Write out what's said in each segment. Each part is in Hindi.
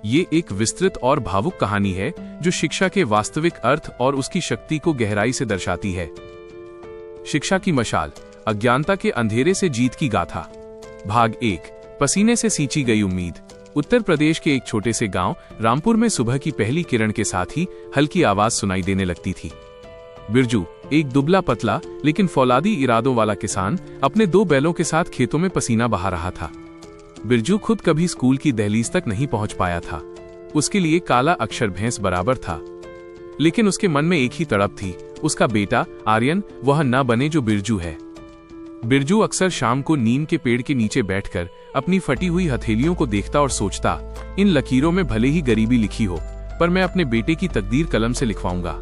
ये एक विस्तृत और भावुक कहानी है जो शिक्षा के वास्तविक अर्थ और उसकी शक्ति को गहराई से दर्शाती है। शिक्षा की मशाल, अज्ञानता के अंधेरे से जीत की गाथा। भाग 1, पसीने से सींची गई उम्मीद। उत्तर प्रदेश के एक छोटे से गांव रामपुर में सुबह की पहली किरण के साथ ही हल्की आवाज सुनाई देने लगती थी। बिरजू, एक दुबला पतला लेकिन फौलादी इरादों वाला किसान, अपने 2 बैलों के साथ खेतों में पसीना बहा रहा था। बिरजू खुद कभी स्कूल की दहलीज तक नहीं पहुंच पाया था। उसके लिए काला अक्षर भैंस बराबर था। लेकिन उसके मन में एक ही तड़प थी, उसका बेटा आर्यन वह न बने जो बिरजू है। बिरजू अक्सर शाम को नीम के पेड़ के नीचे बैठकर अपनी फटी हुई हथेलियों को देखता और सोचता, इन लकीरों में भले ही गरीबी लिखी हो, पर मैं अपने बेटे की तकदीर कलम से लिखवाऊंगा।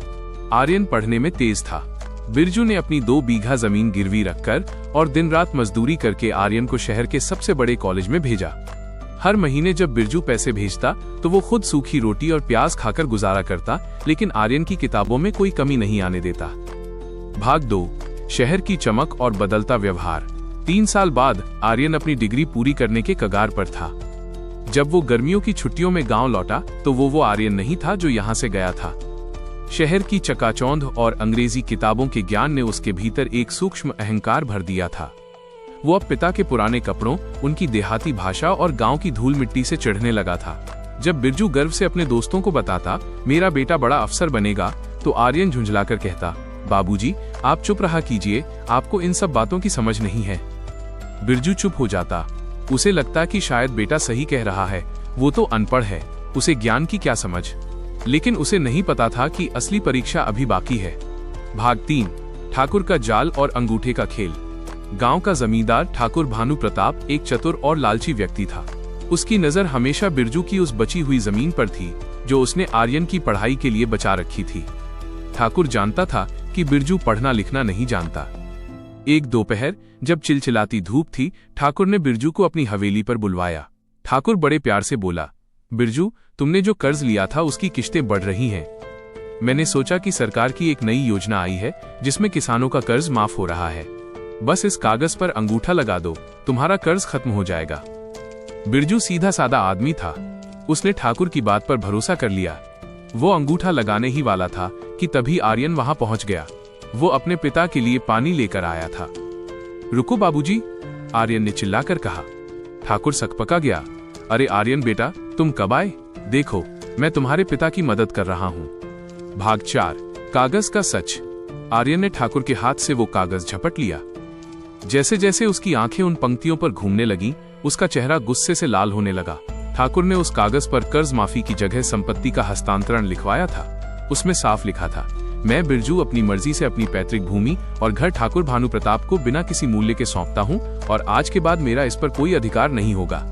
आर्यन पढ़ने में तेज था। बिरजू ने अपनी 2 बीघा जमीन गिरवी रखकर और दिन रात मजदूरी करके आर्यन को शहर के सबसे बड़े कॉलेज में भेजा। हर महीने जब बिरजू पैसे भेजता तो वो खुद सूखी रोटी और प्याज खाकर गुजारा करता, लेकिन आर्यन की किताबों में कोई कमी नहीं आने देता। भाग 2, शहर की चमक और बदलता व्यवहार। 3 साल बाद आर्यन अपनी डिग्री पूरी करने के कगार पर था। जब वो गर्मियों की छुट्टियों में गांव लौटा तो वो आर्यन नहीं था जो यहाँ से गया था। शहर की चकाचौंध और अंग्रेजी किताबों के ज्ञान ने उसके भीतर एक सूक्ष्म अहंकार भर दिया था। वो अब पिता के पुराने कपड़ों, उनकी देहाती भाषा और गांव की धूल मिट्टी से चिढ़ने लगा था। जब बिरजू गर्व से अपने दोस्तों को बताता, मेरा बेटा बड़ा अफसर बनेगा, तो आर्यन झुंझलाकर कहता, बाबूजी, आप चुप रहा कीजिए, आपको इन सब बातों की समझ नहीं है। बिरजू चुप हो जाता। उसे लगता कि शायद बेटा सही कह रहा है, वो तो अनपढ़ है, उसे ज्ञान की क्या समझ। लेकिन उसे नहीं पता था कि असली परीक्षा अभी बाकी है। भाग 3, ठाकुर का जाल और अंगूठे का खेल। गांव का जमींदार ठाकुर भानु प्रताप एक चतुर और लालची व्यक्ति था। उसकी नजर हमेशा बिरजू की उस बची हुई जमीन पर थी जो उसने आर्यन की पढ़ाई के लिए बचा रखी थी। ठाकुर जानता था कि बिरजू पढ़ना लिखना नहीं जानता। एक दोपहर जब चिलचिलाती धूप थी, ठाकुर ने बिरजू को अपनी हवेली पर बुलवाया। ठाकुर बड़े प्यार से बोला, बिरजू, तुमने जो कर्ज लिया था उसकी किश्तें बढ़ रही हैं। मैंने सोचा कि सरकार की एक नई योजना आई है जिसमें किसानों का कर्ज माफ हो रहा है। बस इस कागज पर अंगूठा लगा दो, तुम्हारा कर्ज खत्म हो जाएगा। बिरजू सीधा सादा आदमी था। उसने ठाकुर की बात पर भरोसा कर लिया। वो अंगूठा लगाने ही वाला था कि तभी आर्यन वहां पहुंच गया। वो अपने पिता के लिए पानी लेकर आया था। रुको बाबूजी, आर्यन ने चिल्लाकर कहा। ठाकुर सकपका गया। अरे आर्यन बेटा, तुम कब आए? देखो, मैं तुम्हारे पिता की मदद कर रहा हूँ। भाग 4, कागज का सच। आर्यन ने ठाकुर के हाथ से वो कागज झपट लिया। जैसे जैसे उसकी आंखें उन पंक्तियों पर घूमने लगीं, उसका चेहरा गुस्से से लाल होने लगा। ठाकुर ने उस कागज पर कर्ज माफी की जगह संपत्ति का हस्तांतरण लिखवाया था। उसमें साफ लिखा था, मैं बिरजू अपनी मर्जी से अपनी पैतृक भूमि और घर ठाकुर भानु प्रताप को बिना किसी मूल्य के सौंपता हूँ और आज के बाद मेरा इस पर कोई अधिकार नहीं होगा।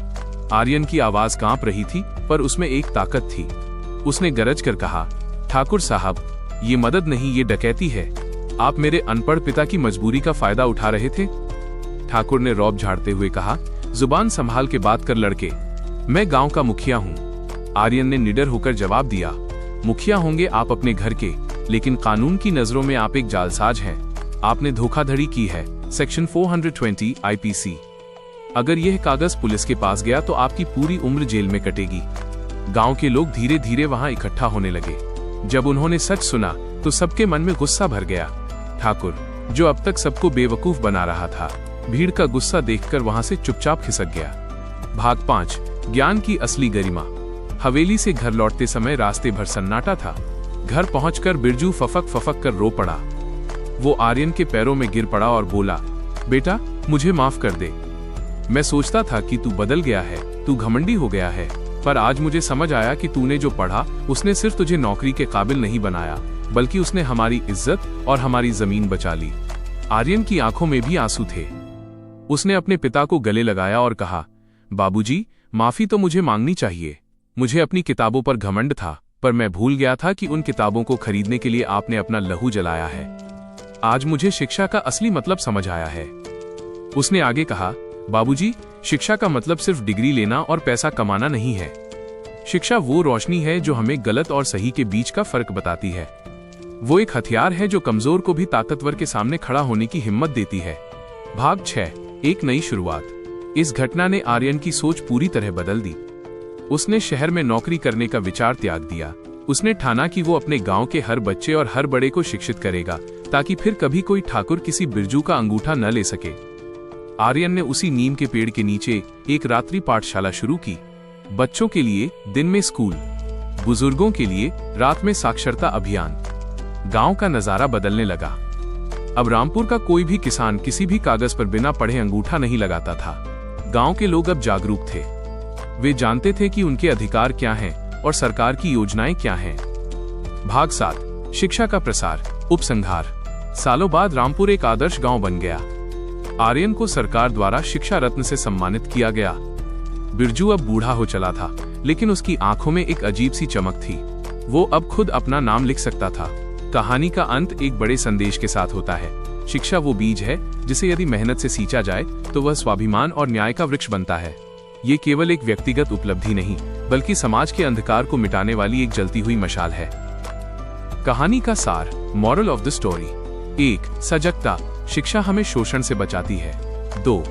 आर्यन की आवाज कांप रही थी, पर उसमें एक ताकत थी। उसने गरज कर कहा, ठाकुर साहब, ये मदद नहीं, ये डकैती है। आप मेरे अनपढ़ पिता की मजबूरी का फायदा उठा रहे थे। ठाकुर ने रौब झाड़ते हुए कहा, जुबान संभाल के बात कर लड़के, मैं गांव का मुखिया हूँ। आर्यन ने निडर होकर जवाब दिया, मुखिया होंगे आप अपने घर के, लेकिन कानून की नजरों में आप एक जालसाज हैं। आपने धोखाधड़ी की है, सेक्शन 420 IPC। अगर यह कागज पुलिस के पास गया तो आपकी पूरी उम्र जेल में कटेगी। गांव के लोग धीरे धीरे वहां इकट्ठा होने लगे। जब उन्होंने सच सुना तो सबके मन में गुस्सा भर गया। ठाकुर, जो अब तक सबको बेवकूफ बना रहा था, भीड़ का गुस्सा देखकर वहां से चुपचाप खिसक गया। भाग 5, ज्ञान की असली गरिमा। हवेली से घर लौटते समय रास्ते भर सन्नाटा था। घर पहुंचकर बिरजू फफक कर रो पड़ा। वो आर्यन के पैरों में गिर पड़ा और बोला, बेटा, मुझे माफ कर दे। मैं सोचता था कि तू बदल गया है, तू घमंडी हो गया है, पर आज मुझे समझ आया कि तूने जो पढ़ा उसने सिर्फ तुझे नौकरी के काबिल नहीं बनाया, बल्कि उसने हमारी इज्जत और हमारी जमीन बचा ली। आर्यन की आंखों में भी आंसू थे। उसने अपने पिता को गले लगाया और कहा, बाबूजी, माफी तो मुझे मांगनी चाहिए। मुझे अपनी किताबों पर घमंड था, पर मैं भूल गया था कि उन किताबों को खरीदने के लिए आपने अपना लहू जलाया है। आज मुझे शिक्षा का असली मतलब समझ आया है। उसने आगे कहा, बाबूजी, शिक्षा का मतलब सिर्फ डिग्री लेना और पैसा कमाना नहीं है। शिक्षा वो रोशनी है जो हमें गलत और सही के बीच का फर्क बताती है। वो एक हथियार है जो कमजोर को भी ताकतवर के सामने खड़ा होने की हिम्मत देती है। भाग 6, एक नई शुरुआत। इस घटना ने आर्यन की सोच पूरी तरह बदल दी। उसने शहर में नौकरी करने का विचार त्याग दिया। उसने ठाना कि वो अपने गांव के हर बच्चे और हर बड़े को शिक्षित करेगा, ताकि फिर कभी कोई ठाकुर किसी बिरजू का अंगूठा न ले सके। आर्यन ने उसी नीम के पेड़ के नीचे एक रात्रि पाठशाला शुरू की। बच्चों के लिए दिन में स्कूल, बुजुर्गों के लिए रात में साक्षरता अभियान। गांव का नजारा बदलने लगा। अब रामपुर का कोई भी किसान किसी भी कागज पर बिना पढ़े अंगूठा नहीं लगाता था। गांव के लोग अब जागरूक थे। वे जानते थे कि उनके अधिकार क्या हैं और सरकार की योजनाएं क्या हैं। भाग 7, शिक्षा का प्रसार, उपसंहार। सालों बाद रामपुर एक आदर्श गांव बन गया। आर्यन को सरकार द्वारा शिक्षा रत्न से सम्मानित किया गया। बिरजू अब बूढ़ा हो चला था, लेकिन उसकी आंखों में एक अजीब सी चमक थी। वो अब खुद अपना नाम लिख सकता था। कहानी का अंत एक बड़े संदेश के साथ होता है। शिक्षा वो बीज है जिसे यदि मेहनत से सींचा जाए तो वह स्वाभिमान और न्याय का वृक्ष बनता है। ये केवल एक व्यक्तिगत उपलब्धि नहीं, बल्कि समाज के अंधकार को मिटाने वाली एक जलती हुई मशाल है। कहानी का सार, मॉरल ऑफ द स्टोरी। 1. सजगता, शिक्षा हमें शोषण से बचाती है। 2.